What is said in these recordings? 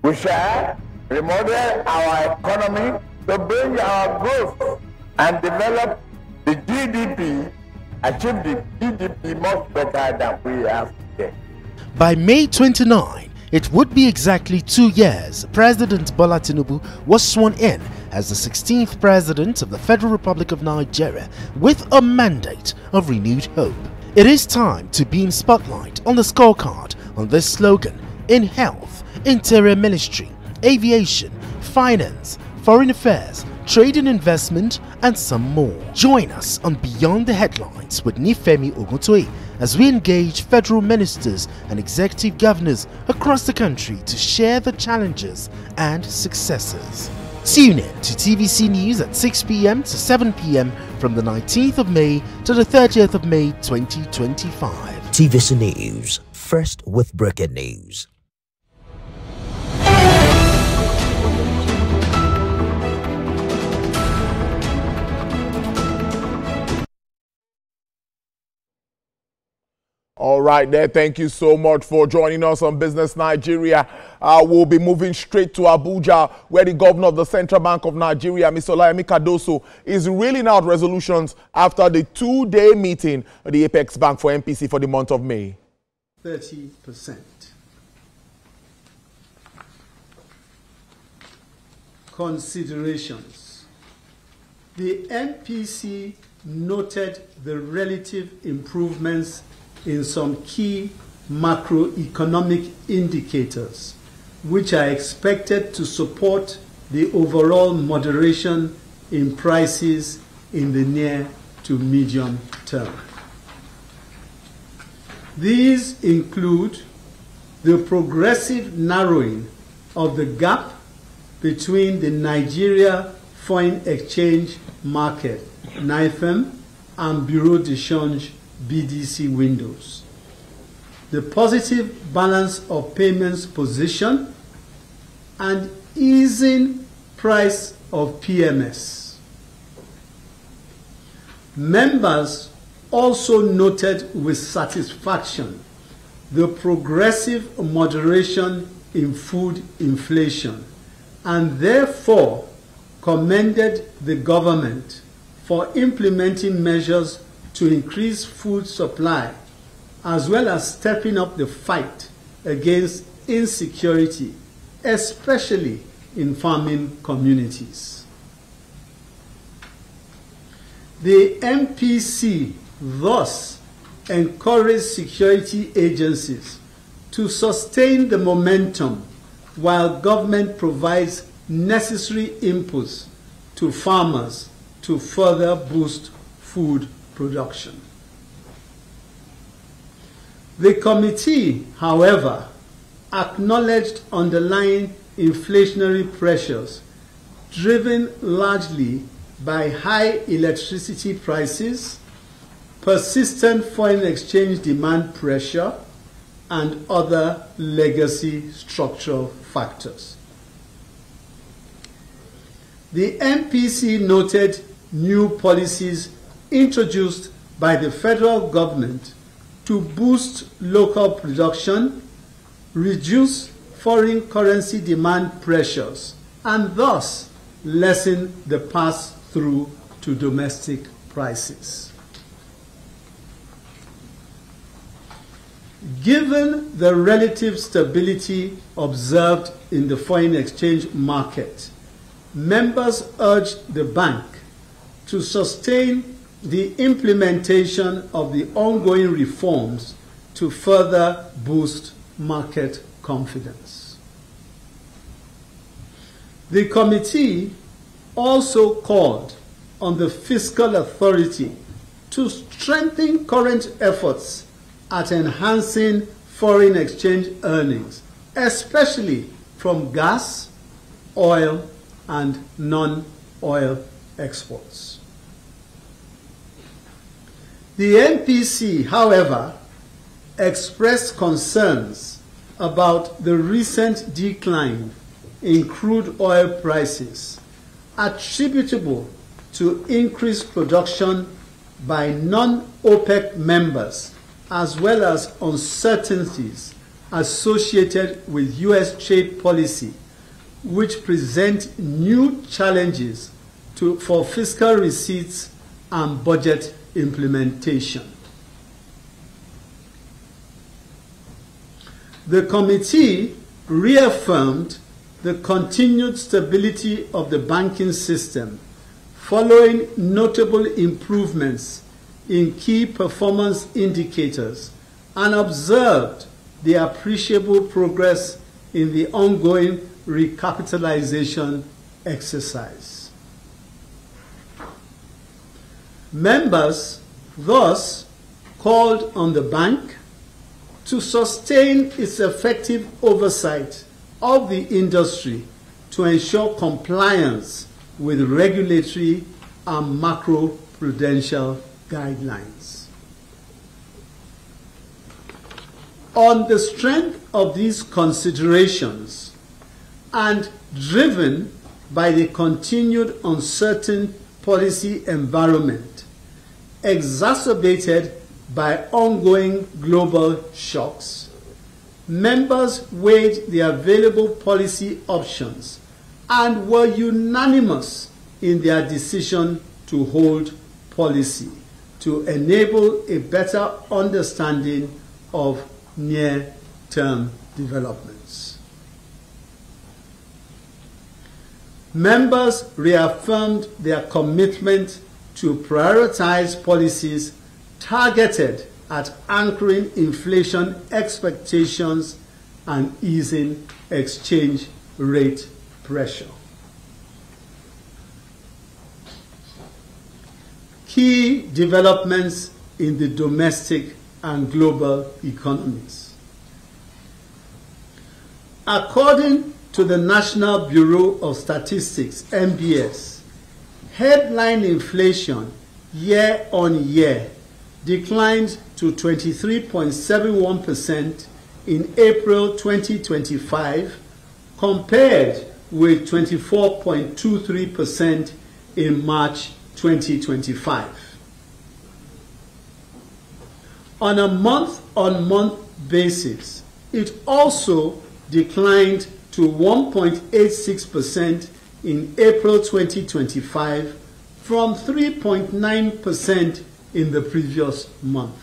We shall remodel our economy to bring our growth and develop the GDP, achieve the GDP much better than we have today. By May 29, it would be exactly 2 years President Bola Tinubu was sworn in as the 16th President of the Federal Republic of Nigeria with a mandate of renewed hope. It is time to be in spotlight on the scorecard on this slogan in health, interior ministry, aviation, finance, foreign affairs, trade and investment, and some more. Join us on Beyond the Headlines with Nifemi Oguntoye as we engage federal ministers and executive governors across the country to share the challenges and successes. Tune in to TVC News at 6 p.m. to 7 p.m. from the 19th of May to the 30th of May 2025. TVC News, first with breaking news. All right there, thank you so much for joining us on Business Nigeria. We'll be moving straight to Abuja, where the governor of the Central Bank of Nigeria, Mr. Yemi Cardoso, is reeling out resolutions after the 2-day meeting of the Apex Bank for MPC for the month of May. 30%. Considerations. The MPC noted the relative improvements in some key macroeconomic indicators, which are expected to support the overall moderation in prices in the near to medium term. These include the progressive narrowing of the gap between the Nigeria Foreign Exchange Market, NIFEM, and Bureau de Change, BDC windows, the positive balance of payments position, and easing price of PMS. Members also noted with satisfaction the progressive moderation in food inflation and therefore commended the government for implementing measures to increase food supply, as well as stepping up the fight against insecurity, especially in farming communities. The MPC thus encouraged security agencies to sustain the momentum while government provides necessary inputs to farmers to further boost food production. The committee, however, acknowledged underlying inflationary pressures driven largely by high electricity prices, persistent foreign exchange demand pressure, and other legacy structural factors. The MPC noted new policies introduced by the federal government to boost local production, reduce foreign currency demand pressures, and thus lessen the pass-through to domestic prices. Given the relative stability observed in the foreign exchange market, members urged the bank to sustain the implementation of the ongoing reforms to further boost market confidence. The committee also called on the fiscal authority to strengthen current efforts at enhancing foreign exchange earnings, especially from gas, oil, and non-oil exports. The MPC, however, expressed concerns about the recent decline in crude oil prices attributable to increased production by non-OPEC members, as well as uncertainties associated with U.S. trade policy, which present new challenges for fiscal receipts and budget implementation. The committee reaffirmed the continued stability of the banking system following notable improvements in key performance indicators and observed the appreciable progress in the ongoing recapitalization exercise. Members thus called on the bank to sustain its effective oversight of the industry to ensure compliance with regulatory and macro-prudential guidelines. On the strength of these considerations and driven by the continued uncertain policy environment exacerbated by ongoing global shocks, members weighed the available policy options and were unanimous in their decision to hold policy to enable a better understanding of near-term developments. Members reaffirmed their commitment to prioritize policies targeted at anchoring inflation expectations and easing exchange rate pressure. Key developments in the domestic and global economies. According to the National Bureau of Statistics, NBS, headline inflation year-on-year declined to 23.71% in April 2025 compared with 24.23% in March 2025. On a month-on-month basis, it also declined to 1.86% in April 2025 from 3.9% in the previous month.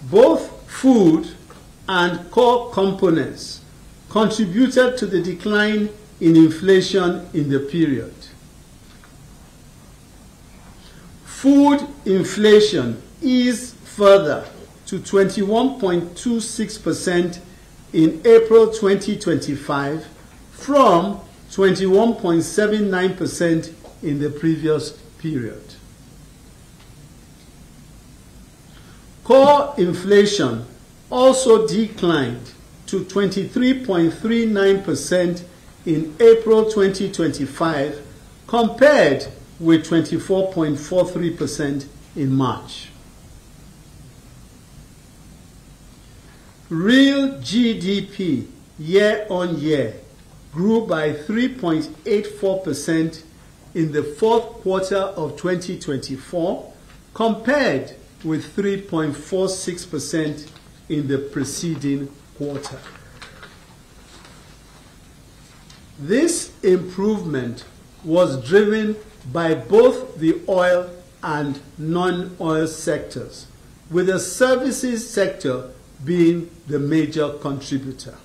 Both food and core components contributed to the decline in inflation in the period. Food inflation eased further to 21.26% in April 2025 from 21.79% in the previous period. Core inflation also declined to 23.39% in April 2025 compared with 24.43% in March. Real GDP year-on-year grew by 3.84% in the fourth quarter of 2024 compared with 3.46% in the preceding quarter. This improvement was driven by both the oil and non-oil sectors, with the services sector being the major contributor.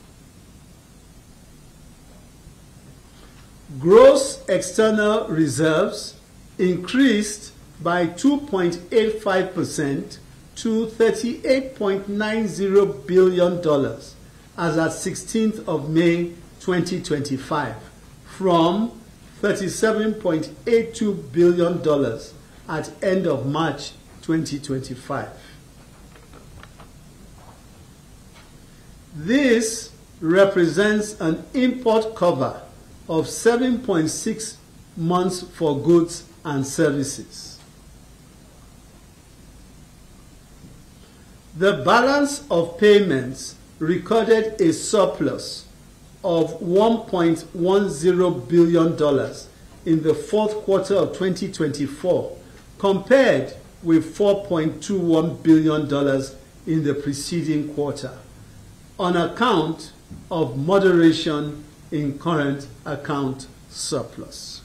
Gross external reserves increased by 2.85% to $38.90 billion as at 16th of May 2025 from $37.82 billion at end of March 2025. This represents an import cover of 7.6 months for goods and services. The balance of payments recorded a surplus of $1.10 billion in the fourth quarter of 2024 compared with $4.21 billion in the preceding quarter, on account of moderation in current account surplus.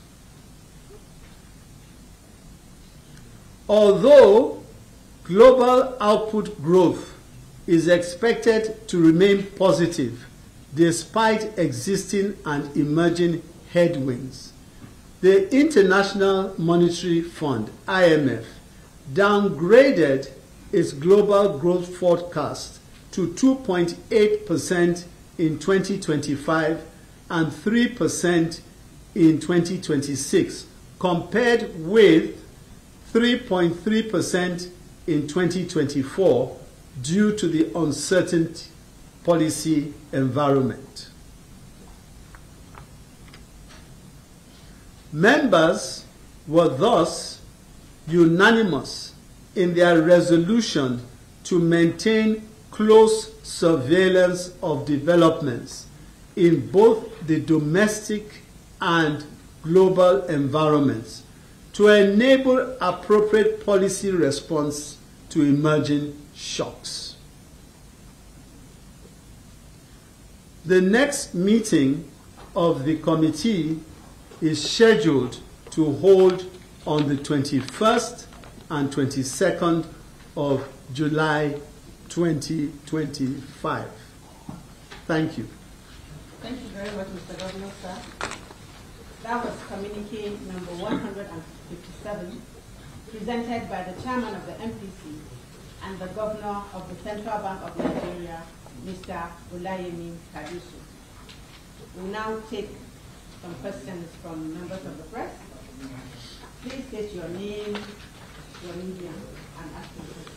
Although global output growth is expected to remain positive despite existing and emerging headwinds, the International Monetary Fund, IMF, downgraded its global growth forecast to 2.8% in 2025 and 3% in 2026, compared with 3.3% in 2024 due to the uncertain policy environment. Members were thus unanimous in their resolution to maintain close surveillance of developments in both the domestic and global environments to enable appropriate policy response to emerging shocks. The next meeting of the committee is scheduled to hold on the 21st and 22nd of July 2025. Thank you. Thank you very much, Mr. Governor, sir. That was communique number 157, presented by the chairman of the MPC and the governor of the Central Bank of Nigeria, Mr. Yemi Cardoso. We'll now take some questions from members of the press. Please state your name, your media, and ask your question.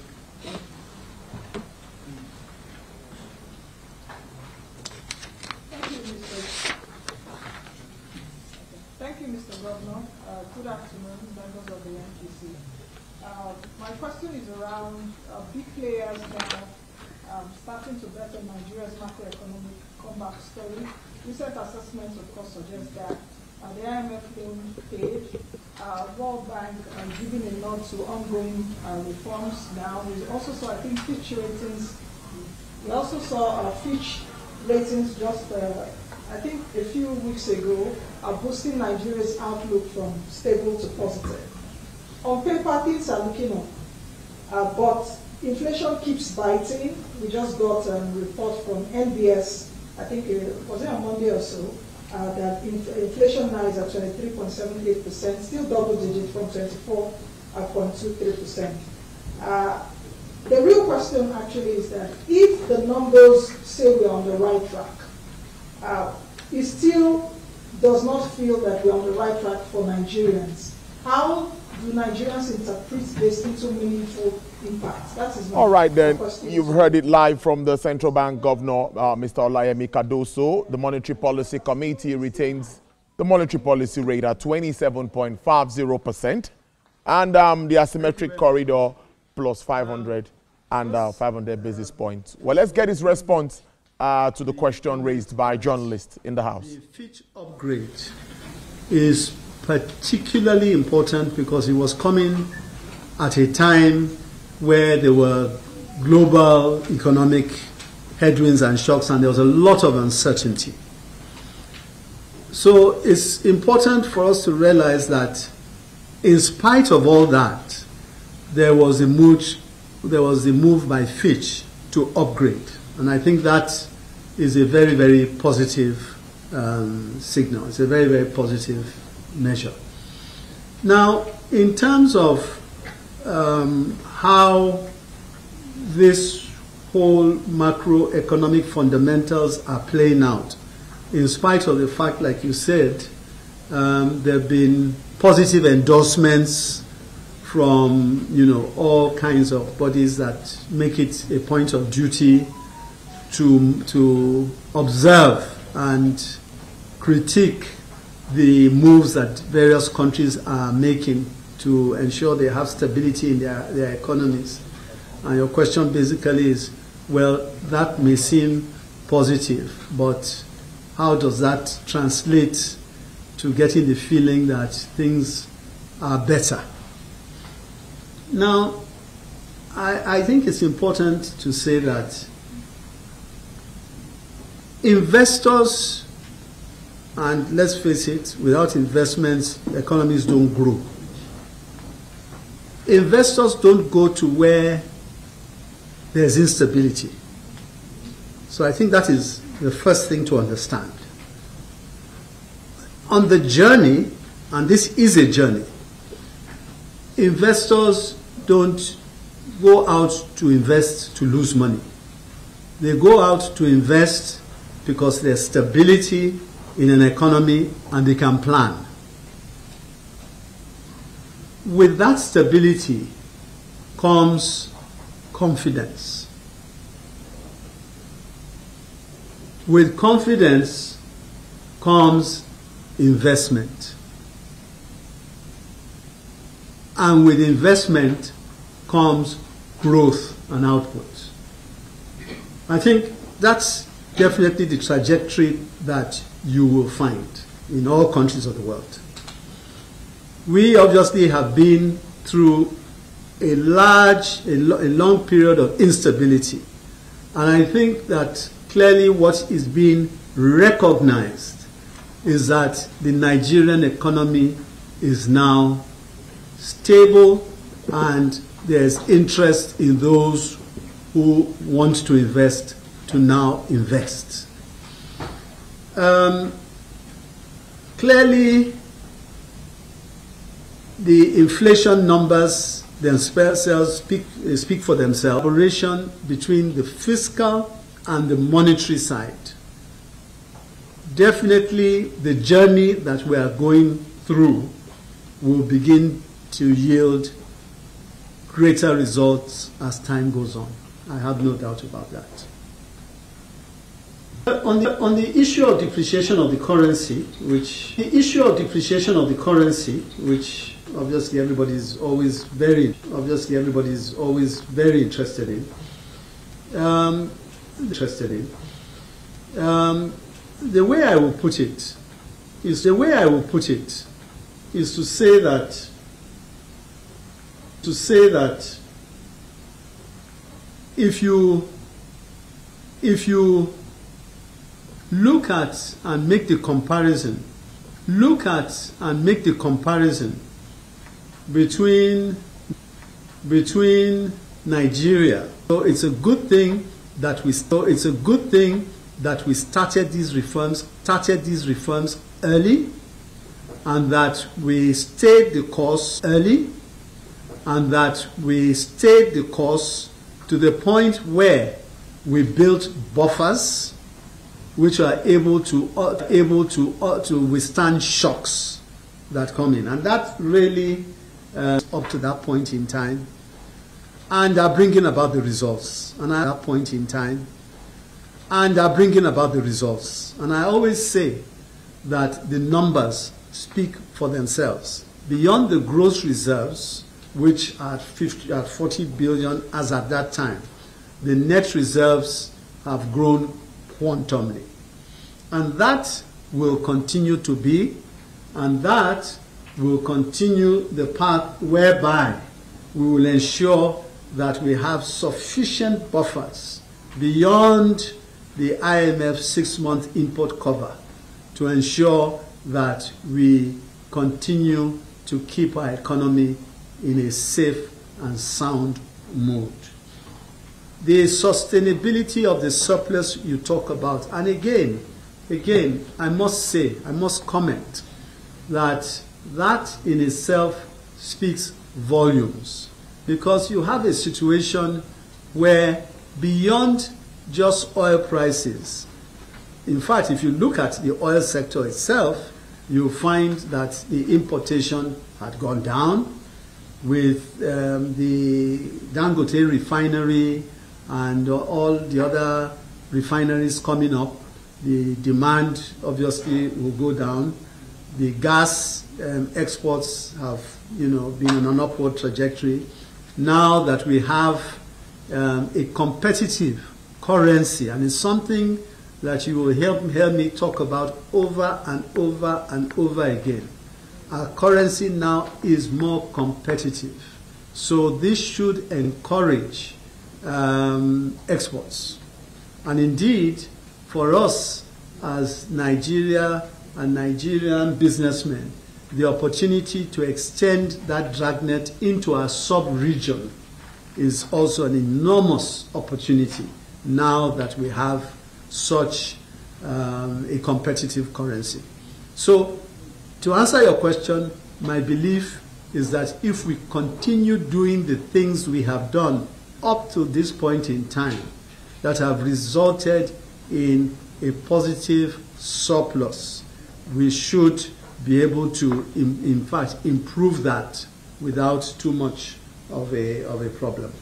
Thank you. Thank you, Mr. Governor. Good afternoon, members of the MPC. My question is around big players now starting to better Nigeria's macroeconomic comeback story. Recent assessments, of course, suggest that the IMF loan paid, World Bank giving a nod to ongoing reforms now. We also saw, I think, Fitch ratings. We also saw Fitch ratings just, I think, a few weeks ago, boosting Nigeria's outlook from stable to positive. On paper, things are looking up, but inflation keeps biting. We just got a report from NBS, I think, was it on Monday or so, that inflation now is at 23.78%, still double digit from 24.23%. The real question actually is that if the numbers say we're on the right track, it still does not feel that we're on the right track for Nigerians. How do Nigerians interpret this into meaningful impact? That is my All right, then. question. You've heard it live from the Central Bank Governor, Mr. Yemi Cardoso. The Monetary Policy Committee retains the monetary policy rate at 27.50%, and the asymmetric corridor plus 500 and 500 basis points. Well, let's get his response to the question raised by journalists in the House. The Fitch upgrade is particularly important because it was coming at a time where there were global economic headwinds and shocks, and there was a lot of uncertainty. So it's important for us to realize that in spite of all that, there was a move by Fitch to upgrade. And I think that is a very, very positive signal. It's a very, very positive measure. Now, in terms of how this whole macroeconomic fundamentals are playing out, in spite of the fact, like you said, there have been positive endorsements from all kinds of bodies that make it a point of duty to observe and critique the moves that various countries are making to ensure they have stability in their economies. And your question basically is, well, that may seem positive, but how does that translate to getting the feeling that things are better? Now, I think it's important to say that investors, and let's face it, without investments, economies don't grow. Investors don't go to where there's instability. So I think that is the first thing to understand. On the journey, and this is a journey, investors don't go out to invest to lose money. They go out to invest because there's stability in an economy and they can plan. With that stability comes confidence. With confidence comes investment. And with investment comes growth and output. I think that's definitely the trajectory that you will find in all countries of the world. We obviously have been through a long period of instability. And I think that clearly what is being recognized is that the Nigerian economy is now stable and there's interest in those who want to invest to now invest. Clearly, the inflation numbers themselves speak for themselves. Collaboration between the fiscal and the monetary side. Definitely, the journey that we are going through will begin to yield greater results as time goes on. I have no doubt about that. On the issue of depreciation of the currency, which obviously everybody is always very interested in. The way I will put it is to say that if you look at and make the comparison between Nigeria, so it's a good thing that we started these reforms early, and that we stayed the course early, and that we stayed the course to the point where we built buffers which are able to withstand shocks that come in, and that really up to that point in time, and are bringing about the results. And at that point in time, and are bringing about the results. And I always say that the numbers speak for themselves. Beyond the gross reserves, which are 40 billion as at that time, the net reserves have grown quantumly. And that will continue to be, and that will continue the path whereby we will ensure that we have sufficient buffers beyond the IMF 6-month import cover to ensure that we continue to keep our economy in a safe and sound mode. The sustainability of the surplus you talk about, and again, I must comment that in itself speaks volumes, because you have a situation where beyond just oil prices, in fact, if you look at the oil sector itself, you'll find that the importation had gone down with the Dangote refinery and all the other refineries coming up. The demand obviously will go down. The gas exports have, been on an upward trajectory. Now that we have a competitive currency, and it's something that you will hear me talk about over and over and over again. Our currency now is more competitive. So this should encourage exports. And indeed, for us as Nigeria and Nigerian businessmen, the opportunity to extend that dragnet into our sub-region is also an enormous opportunity now that we have such a competitive currency. So, to answer your question, my belief is that if we continue doing the things we have done up to this point in time that have resulted in a positive surplus, we should be able to, in fact, improve that without too much of a problem.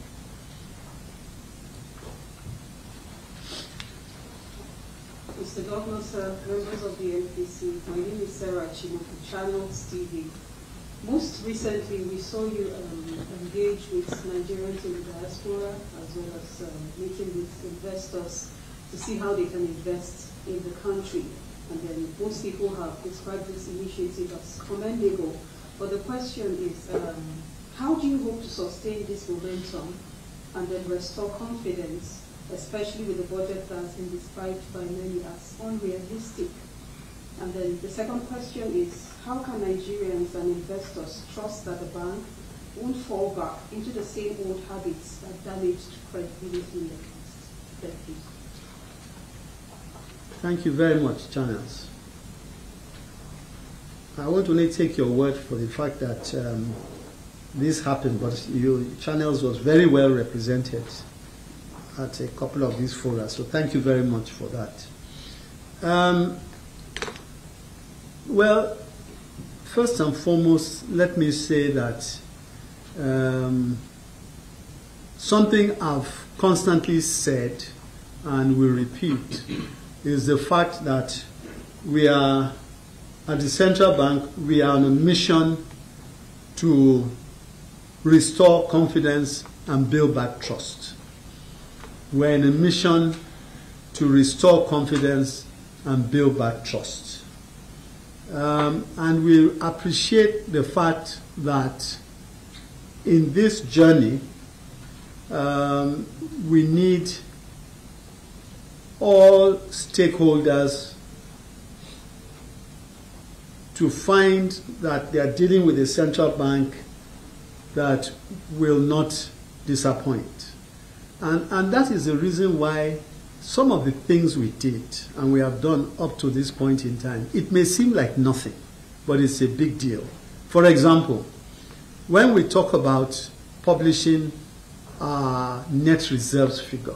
Mr. Governor, sir, members of the MPC, my name is Sarah Chimo from Channels TV. Most recently, we saw you engage with Nigerians in the diaspora as well as meeting with investors to see how they can invest in the country. And then most people have described this initiative as commendable. But the question is, how do you hope to sustain this momentum and then restore confidence, especially with the budget that has been described by many as unrealistic? And then the second question is, how can Nigerians and investors trust that the bank won't fall back into the same old habits that damaged credibility in the past? Thank you. Thank you very much, Channels. I won't only take your word for the fact that this happened, but Channels was very well represented at a couple of these fora, so thank you very much for that. Well, first and foremost, let me say that something I've constantly said and will repeat is the fact that we are, at the central bank, we are on a mission to restore confidence and build back trust. We're in a mission to restore confidence and build back trust. And we appreciate the fact that in this journey, we need all stakeholders to find that they are dealing with a central bank that will not disappoint. And that is the reason why some of the things we did and we have done up to this point in time, it may seem like nothing, but it's a big deal. For example, when we talk about publishing our net reserves figure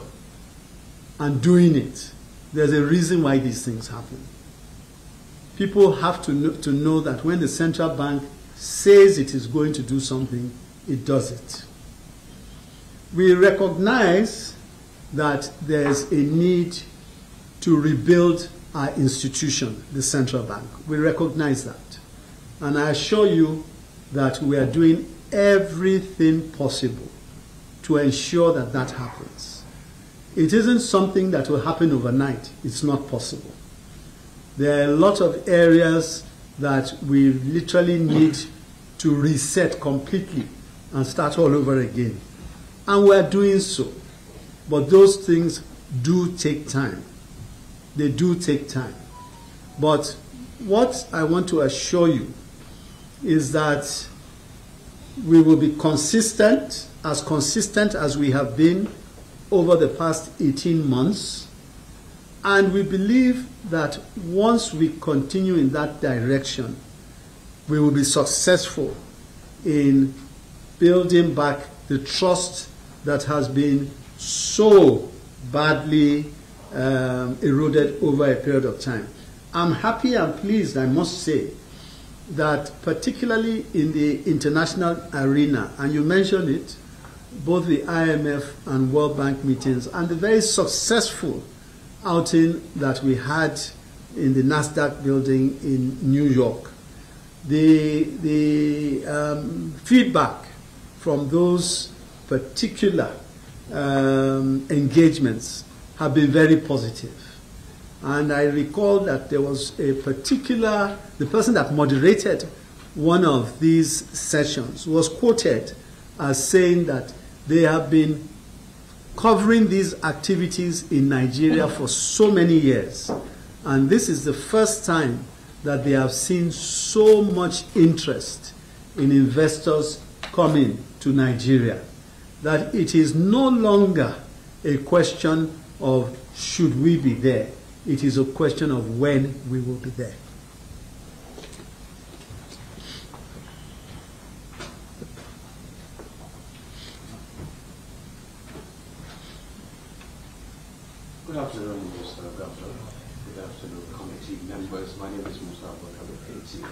and doing it, there's a reason why these things happen. People have to know that when the central bank says it is going to do something, it does it. We recognize that there's a need to rebuild our institution, the central bank. We recognize that. And I assure you that we are doing everything possible to ensure that that happens. It isn't something that will happen overnight. It's not possible. There are a lot of areas that we literally need to reset completely and start all over again. And we're doing so. But those things do take time. They do take time. But what I want to assure you is that we will be consistent as we have been over the past 18 months. And we believe that once we continue in that direction, we will be successful in building back the trust that has been so badly eroded over a period of time. I'm happy and pleased, I must say, that particularly in the international arena, and you mentioned it, both the IMF and World Bank meetings and the very successful outing that we had in the NASDAQ building in New York, the feedback from those particular engagements have been very positive. And I recall that there was a the person that moderated one of these sessions was quoted are saying that they have been covering these activities in Nigeria for so many years, and this is the first time that they have seen so much interest in investors coming to Nigeria, that it is no longer a question of should we be there. It is a question of when we will be there. Good afternoon, Mr. Governor. Good afternoon, committee members. My name is Mustafa Kabir.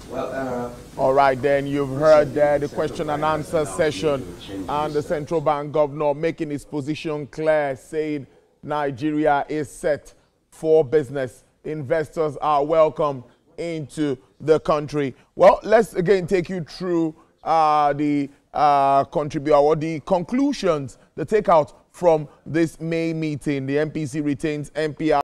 Well, all right, then you've heard the question and answer session, and the central bank governor making his position clear, saying Nigeria is set for business. Investors are welcome into the country. Well, let's again take you through the conclusions, the takeout from this May meeting. The MPC retains MPR